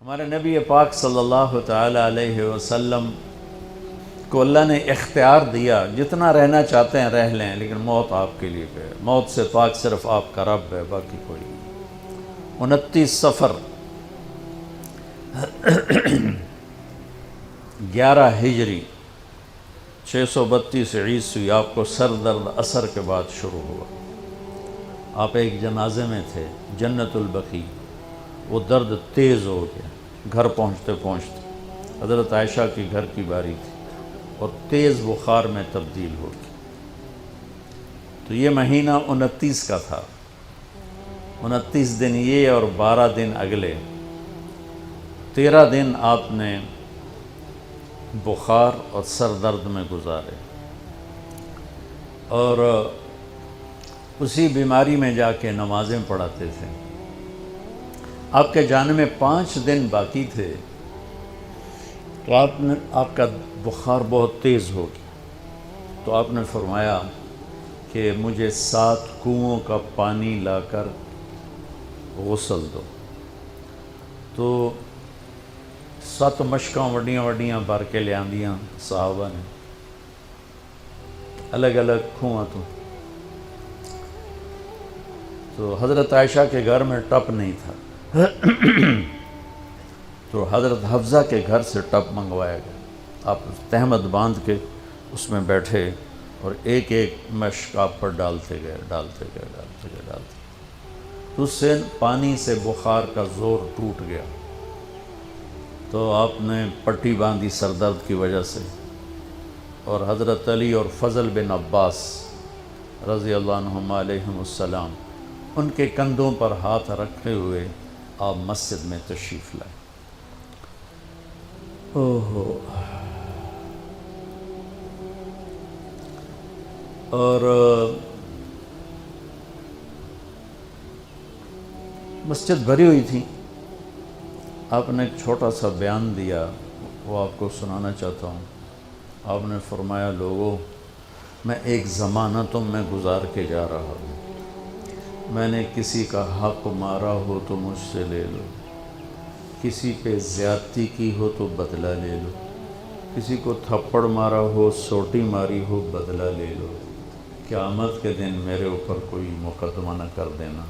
ہمارے نبی پاک صلی اللہ تعالی علیہ وسلم کو اللہ نے اختیار دیا، جتنا رہنا چاہتے ہیں رہ لیں، لیکن موت آپ کے لیے ہے، موت سے پاک صرف آپ کا رب ہے، باقی کوئی نہیں۔ 29 صفر 11 ہجری 632 عیسوی آپ کو سر درد عصر کے بعد شروع ہوا۔ آپ ایک جنازے میں تھے، جنت البقیع، وہ درد تیز ہو گیا، گھر پہنچتے پہنچتے حضرت عائشہ کی گھر کی باری تھی اور تیز بخار میں تبدیل ہو گئی۔ تو یہ مہینہ 29 کا تھا، 29 دن یہ اور 12 دن اگلے، 13 دن آپ نے بخار اور سر درد میں گزارے، اور اسی بیماری میں جا کے نمازیں پڑھاتے تھے۔ آپ کے جانے میں 5 دن باقی تھے تو آپ کا بخار بہت تیز ہو گیا، تو آپ نے فرمایا کہ مجھے 7 کنوؤں کا پانی لا کر غسل دو۔ تو 7 مشکاں وڈیاں وڈیاں بھر کے لے آندیاں صحابہ نے، الگ الگ کنواں تو حضرت عائشہ کے گھر میں ٹپ نہیں تھا، تو حضرت حفصہ کے گھر سے ٹپ منگوایا گیا۔ آپ تہمت باندھ کے اس میں بیٹھے اور ایک ایک مشک آپ پر ڈالتے گئے تو اس سے پانی سے بخار کا زور ٹوٹ گیا۔ تو آپ نے پٹی باندھی سر درد کی وجہ سے، اور حضرت علی اور فضل بن عباس رضی اللہ عنہما علیہم السلام ان کے کندھوں پر ہاتھ رکھے ہوئے آپ مسجد میں تشریف لائے۔ اور مسجد بھری ہوئی تھی۔ آپ نے ایک چھوٹا سا بیان دیا، وہ آپ کو سنانا چاہتا ہوں۔ آپ نے فرمایا، لوگوں، میں ایک زمانہ تم میں گزار کے جا رہا ہوں، میں نے کسی کا حق مارا ہو تو مجھ سے لے لو، کسی پہ زیادتی کی ہو تو بدلہ لے لو، کسی کو تھپڑ مارا ہو، سوٹی ماری ہو، بدلہ لے لو، قیامت کے دن میرے اوپر کوئی مقدمہ نہ کر دینا،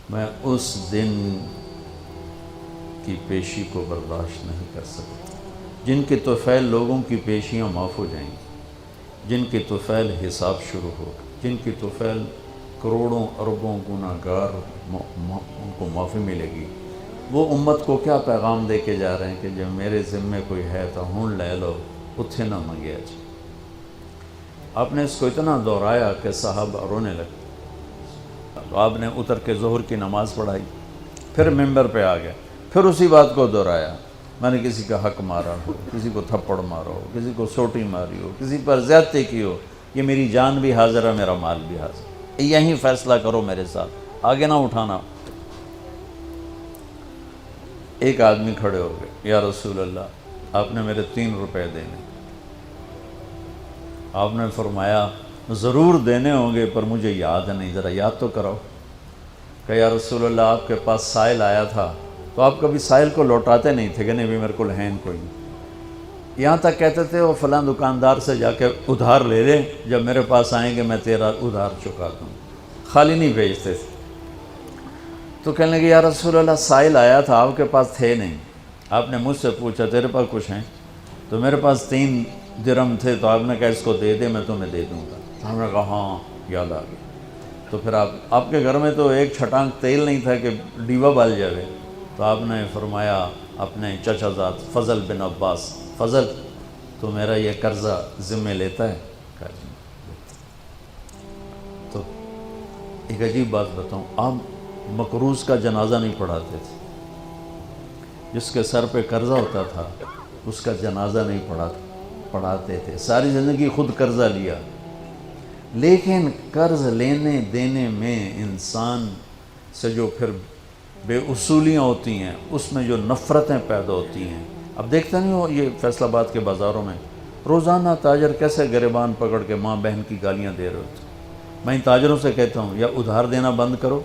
میں اس دن کی پیشی کو برداشت نہیں کر سکتا۔ جن کے طفیل لوگوں کی پیشیاں معاف ہو جائیں گی، جن کے طفیل حساب شروع ہو، جن کی طفیل کروڑوں اربوں گناہگار ان کو معافی ملے گی، وہ امت کو کیا پیغام دے کے جا رہے ہیں کہ جب میرے ذمے کوئی ہے تو ہون لے لو، اتھے نہ منگیا جائے۔ آپ نے اس کو اتنا دہرایا کہ صحابہ رونے لگے۔ تو آپ نے اتر کے ظہر کی نماز پڑھائی، پھر ممبر پہ آ گئے، پھر اسی بات کو دہرایا، میں نے کسی کا حق مارا ہو، کسی کو تھپڑ مارا ہو، کسی کو سوٹی ماری ہو، کسی پر زیادتی کی ہو، یہ میری جان بھی حاضر ہے، میرا مال بھی حاضر ہے، یہیں فیصلہ کرو میرے ساتھ، آگے نہ اٹھانا۔ ایک آدمی کھڑے ہو گئے، یا رسول اللہ، آپ نے میرے 3 روپے دینے۔ آپ نے فرمایا، ضرور دینے ہوں گے پر مجھے یاد نہیں، ذرا یاد تو کرو۔ کہ یا رسول اللہ، آپ کے پاس سائل آیا تھا تو آپ کبھی سائل کو لوٹاتے نہیں تھے کہ نہیں بھی میرے کو ہیں کوئی نہیں، یہاں تک کہتے تھے وہ فلاں دکاندار سے جا کے ادھار لے لے، جب میرے پاس آئیں گے میں تیرا ادھار چکا دوں، خالی نہیں بھیجتے تھے۔ تو کہنے لگے، یا رسول اللہ، سائل آیا تھا، آپ کے پاس تھے نہیں، آپ نے مجھ سے پوچھا تیرے پاس کچھ ہیں؟ تو میرے پاس 3 درہم تھے، تو آپ نے کہا اس کو دے دے، میں تمہیں دے دوں گا۔ ہم نے کہا ہاں، یاد آ گیا۔ تو پھر آپ کے گھر میں تو ایک چھٹانک تیل نہیں تھا کہ ڈیبا بال جاوے، تو آپ نے فرمایا اپنے چچا زاد فضل بن عباس، فضل تو میرا یہ قرضہ ذمہ لیتا ہے؟ کہا جی۔ تو ایک عجیب بات بتاؤں، آپ مقروض کا جنازہ نہیں پڑھاتے تھے، جس کے سر پہ قرضہ ہوتا تھا اس کا جنازہ نہیں پڑھاتے تھے، ساری زندگی خود قرضہ لیا، لیکن قرض لینے دینے میں انسان سے جو پھر بے اصولیاں ہوتی ہیں، اس میں جو نفرتیں پیدا ہوتی ہیں۔ اب دیکھتے نہیں ہو یہ فیصل آباد کے بازاروں میں روزانہ تاجر کیسے گریبان پکڑ کے ماں بہن کی گالیاں دے رہے ہوتے ہیں۔ میں ان تاجروں سے کہتا ہوں، یا ادھار دینا بند کرو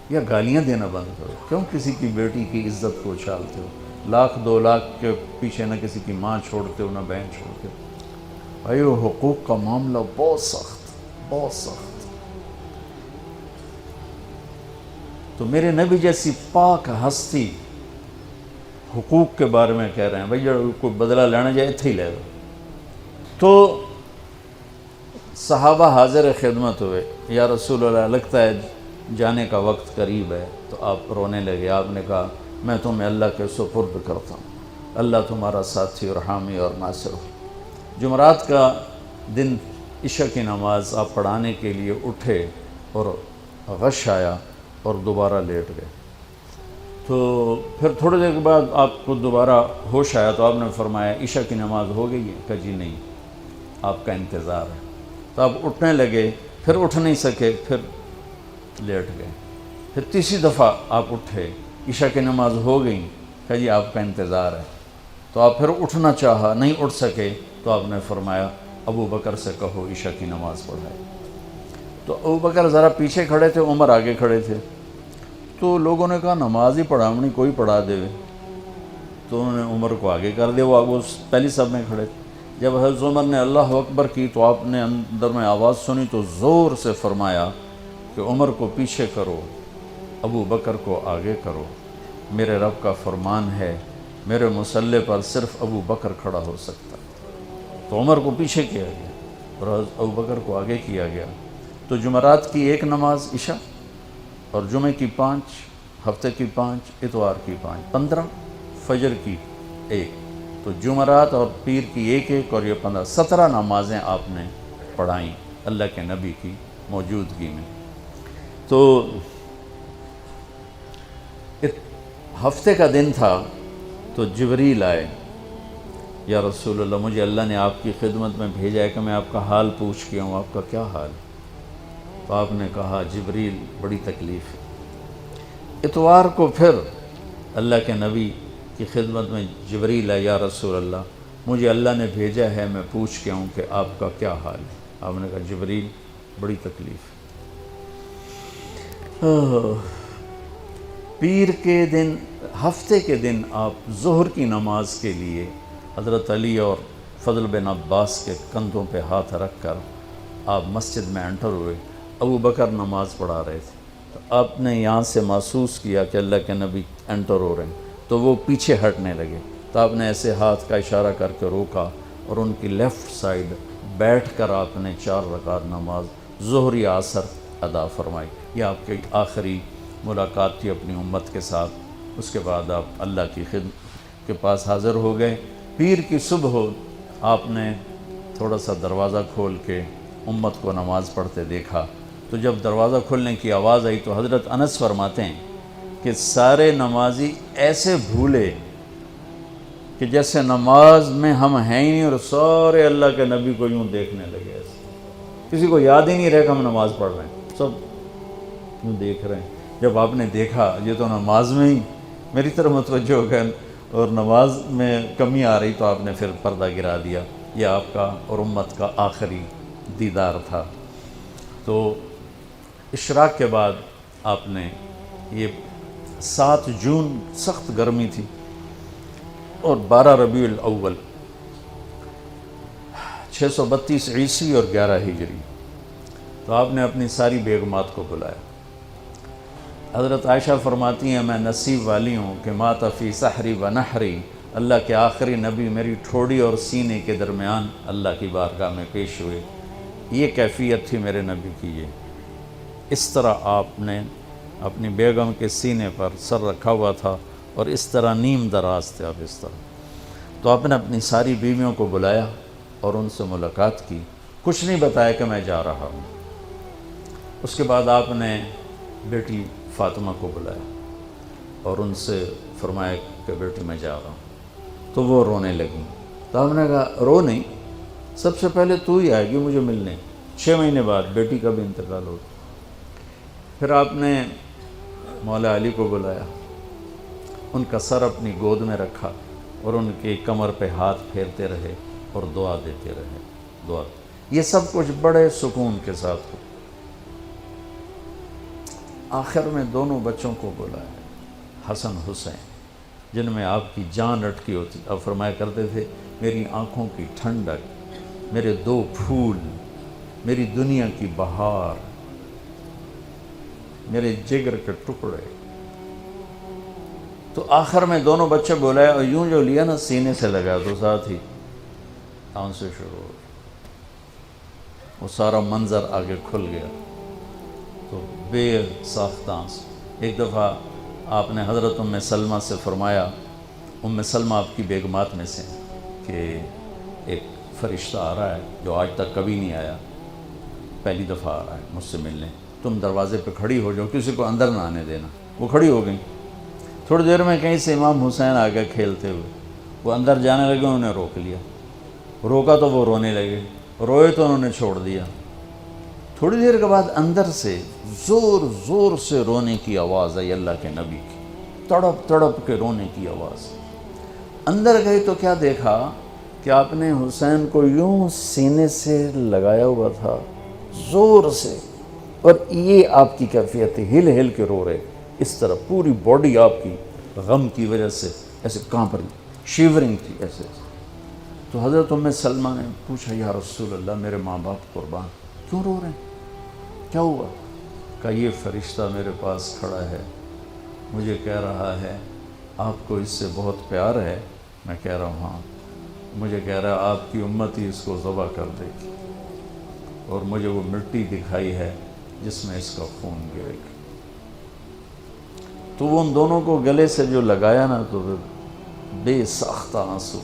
یا گالیاں دینا بند کرو، کیوں کسی کی بیٹی کی عزت کو اچھالتے ہو؟ لاکھ 2 لاکھ کے پیچھے نہ کسی کی ماں چھوڑتے ہو نہ بہن چھوڑتے ہو۔ بھائی وہ حقوق کا معاملہ بہت سخت، بہت سخت۔ تو میرے نبی جیسی پاک ہستی حقوق کے بارے میں کہہ رہے ہیں بھائی جو کوئی بدلہ لینا جائے اتھے ہی لے دو۔ تو صحابہ حاضر خدمت ہوئے، یا رسول اللہ لگتا ہے جانے کا وقت قریب ہے۔ تو آپ رونے لگے، آپ نے کہا میں تمہیں اللہ کے سپرد کرتا ہوں، اللہ تمہارا ساتھی اور حامی اور ناصر ہو۔ جمعرات کا دن عشاء کی نماز آپ پڑھانے کے لیے اٹھے اور غش آیا اور دوبارہ لیٹ گئے۔ تو پھر تھوڑی دیر کے بعد آپ کو دوبارہ ہوش آیا تو آپ نے فرمایا عشاء کی نماز ہو گئی ہے؟ کہا جی نہیں، آپ کا انتظار ہے۔ تو آپ اٹھنے لگے، پھر اٹھ نہیں سکے، پھر لیٹ گئے۔ پھر تیسری دفعہ آپ اٹھے، عشاء کی نماز ہو گئی، کہا جی آپ کا انتظار ہے۔ تو آپ پھر اٹھنا چاہا، نہیں اٹھ سکے، تو آپ نے فرمایا ابو بکر سے کہو عشاء کی نماز پڑھائے۔ تو ابو بکر ذرا پیچھے کھڑے تھے، عمر آگے کھڑے تھے۔ تو لوگوں نے کہا نماز ہی پڑھاونی، کوئی پڑھا دے۔ تو انہوں نے عمر کو آگے کر دیا، وہ پہلی صف میں کھڑے تھے۔ جب حضرت عمر نے اللہ اکبر کی تو آپ نے اندر میں آواز سنی تو زور سے فرمایا کہ عمر کو پیچھے کرو، ابو بکر کو آگے کرو، میرے رب کا فرمان ہے میرے مصلی پر صرف ابو بکر کھڑا ہو سکتا۔ تو عمر کو پیچھے کیا گیا اور ابو بکر کو آگے کیا گیا۔ تو جمعرات کی 1 نماز عشاء، اور جمعے کی 5، ہفتے کی 5، اتوار کی 5، 15، فجر کی 1۔ تو جمعرات اور پیر کی 1 اور یہ 15، 17 نمازیں آپ نے پڑھائیں اللہ کے نبی کی موجودگی میں۔ تو ہفتے کا دن تھا تو جبریل آئے، یا رسول اللہ مجھے اللہ نے آپ کی خدمت میں بھیجا ہے کہ میں آپ کا حال پوچھ کے ہوں، آپ کا کیا حال ہے؟ تو آپ نے کہا جبریل بڑی تکلیف ہے۔ اتوار کو پھر اللہ کے نبی کی خدمت میں جبریل آئے، یا رسول اللہ مجھے اللہ نے بھیجا ہے میں پوچھ کے ہوں کہ آپ کا کیا حال ہے؟ آپ نے کہا جبریل بڑی تکلیف ہے۔ پیر کے دن، ہفتے کے دن آپ ظہر کی نماز کے لیے حضرت علی اور فضل بن عباس کے کندھوں پہ ہاتھ رکھ کر آپ مسجد میں انٹر ہوئے۔ ابو بکر نماز پڑھا رہے تھے، تو آپ نے یہاں سے محسوس کیا کہ اللہ کے نبی انٹر ہو رہے ہیں، تو وہ پیچھے ہٹنے لگے۔ تو آپ نے ایسے ہاتھ کا اشارہ کر کے روکا اور ان کی لیفٹ سائیڈ بیٹھ کر آپ نے 4 رکعت نماز ظہر یا عصر ادا فرمائی۔ یہ آپ کی آخری ملاقات تھی اپنی امت کے ساتھ۔ اس کے بعد آپ اللہ کی خدمت کے پاس حاضر ہو گئے۔ پیر کی صبح ہو، آپ نے تھوڑا سا دروازہ کھول کے امت کو نماز پڑھتے دیکھا۔ تو جب دروازہ کھلنے کی آواز آئی تو حضرت انس فرماتے ہیں کہ سارے نمازی ایسے بھولے کہ جیسے نماز میں ہم ہیں ہی نہیں، اور سارے اللہ کے نبی کو یوں دیکھنے لگے، ایسے کسی کو یاد ہی نہیں رہے کہ ہم نماز پڑھ رہے ہیں، سب یوں دیکھ رہے ہیں۔ جب آپ نے دیکھا یہ تو نماز میں ہی میری طرف متوجہ ہو گئے اور نماز میں کمی آ رہی، تو آپ نے پھر پردہ گرا دیا۔ یہ آپ کا اور امت کا آخری دیدار تھا۔ تو اشراق کے بعد آپ نے یہ 7 جون سخت گرمی تھی اور 12 ربیع الاول 632 عیسوی اور 11 ہجری، تو آپ نے اپنی ساری بیگمات کو بلایا۔ حضرت عائشہ فرماتی ہیں میں نصیب والی ہوں کہ مات فی سحری و نحری، اللہ کے آخری نبی میری ٹھوڑی اور سینے کے درمیان اللہ کی بارگاہ میں پیش ہوئے۔ یہ کیفیت تھی میرے نبی کی۔ یہ اس طرح آپ نے اپنی بیگم کے سینے پر سر رکھا ہوا تھا اور اس طرح نیم دراز تھے آپ، اس طرح۔ تو آپ نے اپنی ساری بیویوں کو بلایا اور ان سے ملاقات کی، کچھ نہیں بتایا کہ میں جا رہا ہوں۔ اس کے بعد آپ نے بیٹی فاطمہ کو بلایا اور ان سے فرمایا کہ بیٹی میں جا رہا ہوں۔ تو وہ رونے لگیں۔ تو آپ نے کہا رو نہیں، سب سے پہلے تو ہی آئے گی مجھے ملنے۔ 6 مہینے بعد بیٹی کا بھی انتقال ہو گیا۔ پھر آپ نے مولا علی کو بلایا، ان کا سر اپنی گود میں رکھا اور ان کی کمر پہ ہاتھ پھیرتے رہے اور دعا دیتے رہے، دعا۔ یہ سب کچھ بڑے سکون کے ساتھ ہو۔ آخر میں دونوں بچوں کو بلایا، حسن حسین، جن میں آپ کی جان اٹکی ہوتی. آپ فرمایا کرتے تھے میری آنکھوں کی ٹھنڈک، میرے 2 پھول، میری دنیا کی بہار، میرے جگر کے ٹکڑے. تو آخر میں دونوں بچے بولائے اور یوں جو لیا نا سینے سے لگا تو ساتھ ہی آنسو شروع ہو گئے. وہ سارا منظر آگے کھل گیا تو بے ساختہ آنسو. ایک دفعہ آپ نے حضرت ام سلمہ سے فرمایا، ام سلمہ آپ کی بیگمات میں سے، کہ ایک فرشتہ آ رہا ہے جو آج تک کبھی نہیں آیا، پہلی دفعہ آ رہا ہے مجھ سے ملنے، تم دروازے پہ کھڑی ہو جاؤ، کسی کو اندر نہ آنے دینا. وہ کھڑی ہو گئیں. تھوڑی دیر میں کہیں سے امام حسین آ گئے کھیلتے ہوئے. وہ اندر جانے لگے، انہوں نے روک لیا. روکا تو وہ رونے لگے، روئے تو انہوں نے چھوڑ دیا. تھوڑی دیر کے بعد اندر سے زور زور سے رونے کی آواز آئی اللہ کے نبی کی، تڑپ تڑپ کے رونے کی آواز. اندر گئے تو کیا دیکھا کہ آپ نے حسین کو یوں سینے سے لگایا ہوا تھا زور سے، اور یہ آپ کی کیفیت ہے، ہل ہل کے رو رہے اس طرح، پوری باڈی آپ کی غم کی وجہ سے ایسے کانپ رہی، شیورنگ تھی ایسے. تو حضرت ام سلمہ نے پوچھا یا رسول اللہ میرے ماں باپ قربان، کیوں رو رہے ہیں، کیا ہوا؟ کہا یہ فرشتہ میرے پاس کھڑا ہے، مجھے کہہ رہا ہے آپ کو اس سے بہت پیار ہے. میں کہہ رہا ہوں ہاں. مجھے کہہ رہا ہے آپ کی امت ہی اس کو ذبح کر دے گی، اور مجھے وہ مٹی دکھائی ہے جس میں اس کا خون گرے گا. تو وہ ان دونوں کو گلے سے جو لگایا نا تو بے ساختہ آنسو،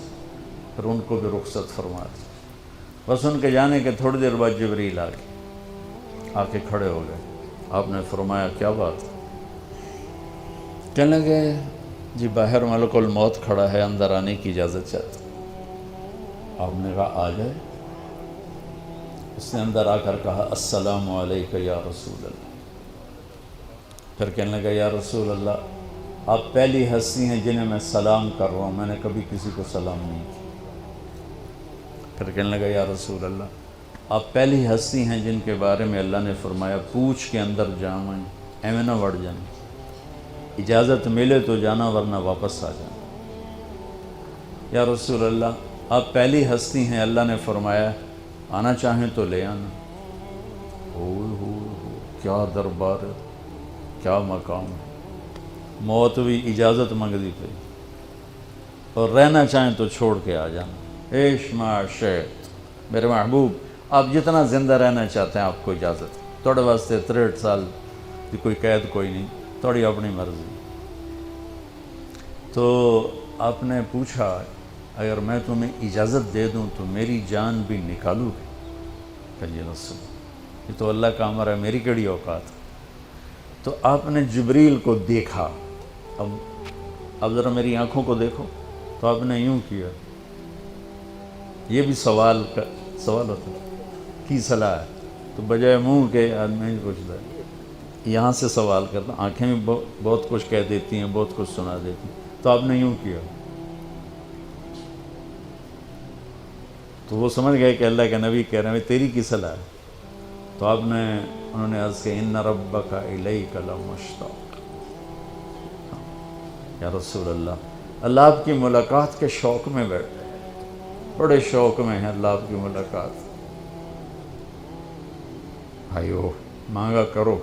پھر ان کو بھی رخصت فرما دی. بس ان کے جانے کے تھوڑی دیر بعد جبریل آ کے کھڑے ہو گئے. آپ نے فرمایا کیا بات؟ کہنے لگے جی باہر ملک الموت کھڑا ہے، اندر آنے کی اجازت چاہتا. آپ نے کہا آ جائے. اس نے اندر آ کر کہا السلام علیکہ یا رسول اللہ. پھر کہنے لگا یا رسول اللہ آپ پہلی ہستی ہیں جنہیں میں سلام کر رہا ہوں، میں نے کبھی کسی کو سلام نہیں کیا. پھر کہنے لگا یا رسول اللہ آپ پہلی ہستی ہیں جن کے بارے میں اللہ نے فرمایا پوچھ کے اندر جامائیں ایویں نہ وڑ جانا، اجازت ملے تو جانا ورنہ واپس آ جانا. یا رسول اللہ آپ پہلی ہستی ہیں اللہ نے فرمایا آنا چاہیں تو لے آنا. ہو کیا دربار ہے، کیا مقام ہے. موت بھی اجازت منگتی پہ، اور رہنا چاہیں تو چھوڑ کے آ جانا. عیش معاشیت میرے محبوب آپ جتنا زندہ رہنا چاہتے ہیں آپ کو اجازت. تھوڑے واسطے 63 سال کی کوئی قید کوئی نہیں، تھوڑی اپنی مرضی. تو آپ نے پوچھا اگر میں تمہیں اجازت دے دوں تو میری جان بھی نکالو گے؟ کہ جی رسول یہ تو اللہ کا امر ہے، میری کیڑی اوقات. تو آپ نے جبریل کو دیکھا. اب ذرا میری آنکھوں کو دیکھو. تو آپ نے یوں کیا. یہ بھی سوال ہوتا ہے کی صلاح ہے، تو بجائے منہ کے آدمی نہیں پوچھتا ہے، یہاں سے سوال کرتا. آنکھیں بھی بہت کچھ کہہ دیتی ہیں، بہت کچھ سنا دیتی ہیں. تو آپ نے یوں کیا. تو وہ سمجھ گئے کہ اللہ کے نبی کہہ رہے ہیں تیری کی صلاح ہے. تو انہوں نے عرض کہ ان ربک الیک لمشتاق. یا رسول اللہ آپ کی ملاقات کے شوق میں بیٹھے، بڑے شوق میں ہیں اللہ آپ کی ملاقات. بھائیو مانگا کرو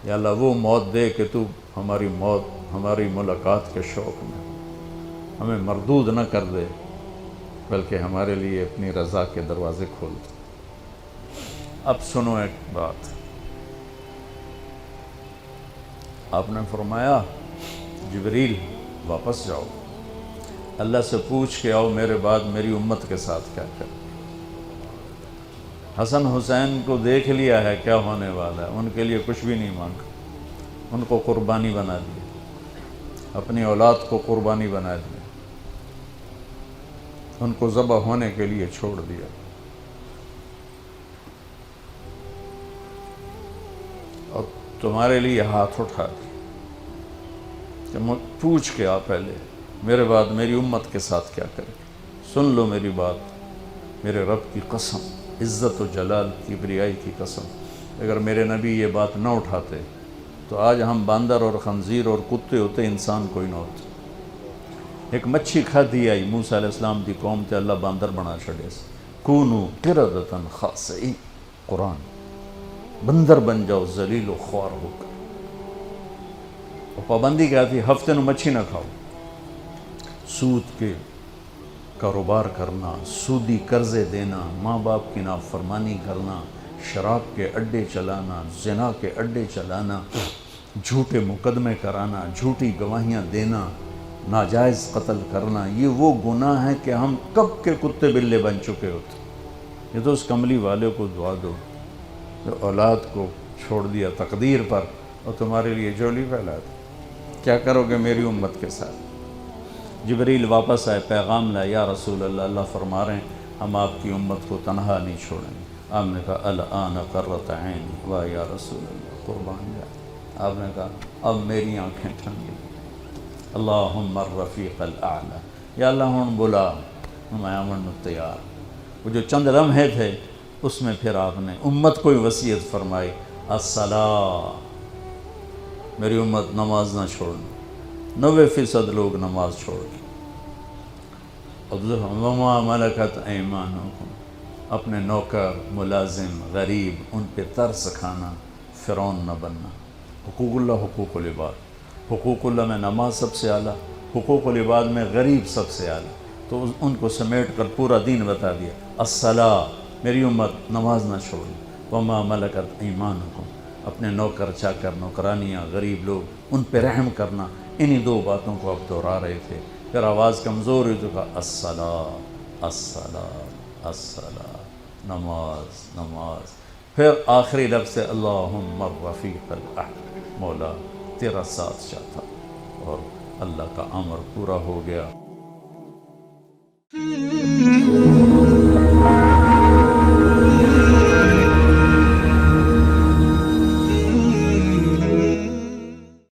یا اللہ وہ موت دے کہ تو ہماری ملاقات کے شوق میں ہمیں مردود نہ کر دے، بلکہ ہمارے لیے اپنی رضا کے دروازے کھول دے. اب سنو ایک بات. آپ نے فرمایا جبریل واپس جاؤ، اللہ سے پوچھ کے آؤ میرے بعد میری امت کے ساتھ کیا کرے. حسن حسین کو دیکھ لیا ہے کیا ہونے والا ہے، ان کے لیے کچھ بھی نہیں مانگا. ان کو قربانی بنا دیا، اپنی اولاد کو قربانی بنا دیا، ان کو ذبح ہونے کے لیے چھوڑ دیا. اور تمہارے لیے ہاتھ اٹھا دیا کہ پوچھ کے آ پہلے میرے بعد میری امت کے ساتھ کیا کرے. سن لو میری بات، میرے رب کی قسم، عزت و جلال کی کبریائی کی قسم، اگر میرے نبی یہ بات نہ اٹھاتے تو آج ہم باندر اور خنزیر اور کتے ہوتے، انسان کوئی نہ ہوتے. ایک مچھی کھادی آئی موسیٰ علیہ السلام دی قوم تے اللہ باندر بنا چھڑے سے کونو قردتن خاسئین قرآن بندر بن جاؤ ذلیل و خوار ہو کر. اور پابندی کیا تھی؟ ہفتے نو مچھی نہ کھاؤ. سود کے کاروبار کرنا، سودی قرضے دینا، ماں باپ کی نافرمانی کرنا، شراب کے اڈے چلانا، زنا کے اڈے چلانا، جھوٹے مقدمے کرانا، جھوٹی گواہیاں دینا، ناجائز قتل کرنا، یہ وہ گناہ ہیں کہ ہم کب کے کتے بلے بن چکے ہوتے. یہ تو اس کملی والے کو دعا دو جو اولاد کو چھوڑ دیا تقدیر پر اور تمہارے لیے جولی پھیلا دی. کیا کرو گے میری امت کے ساتھ؟ جبریل واپس آئے، پیغام لائے، یا رسول اللہ، اللہ فرما رہے ہیں ہم آپ کی امت کو تنہا نہیں چھوڑیں گے. آپ نے کہا الآن قرۃ عینی، واہ یا رسول اللہ، قربان جائے. آپ نے کہا اب میری آنکھیں ٹھنڈی. اللہم الرفیق الاعلی، یا اللہ ہوں بلا میں آمن تیار. وہ جو چند لمحے تھے اس میں پھر آپ نے امت کو وصیت فرمائی، الصلاۃ، میری امت نماز نہ چھوڑنا. 90% لوگ نماز چھوڑ گئے. وما ملکت ایمانکم، اپنے نوکر، ملازم، غریب ان پہ ترس کھانا، فرعون نہ بننا. حقوق اللہ، حقوق العباد. حقوق اللہ میں نماز سب سے اعلیٰ، حقوق العباد میں غریب سب سے اعلیٰ. تو ان کو سمیٹ کر پورا دین بتا دیا. الصلاۃ، میری امت نماز نہ چھوڑی. وما ملکت ایمانکم، اپنے نوکر چاکر، نوکرانیاں، غریب لوگ ان پہ رحم کرنا. انہی دو باتوں کو اب دہرا رہے تھے. پھر آواز کمزور ہوئی تو کہا الصلاۃ، الصلاۃ، الصلاۃ، نماز، نماز. پھر آخری لفظ سے اللہم الرفیق الاعلی، مولا تیرا ساتھ چاہتا. اور اللہ کا امر پورا ہو گیا.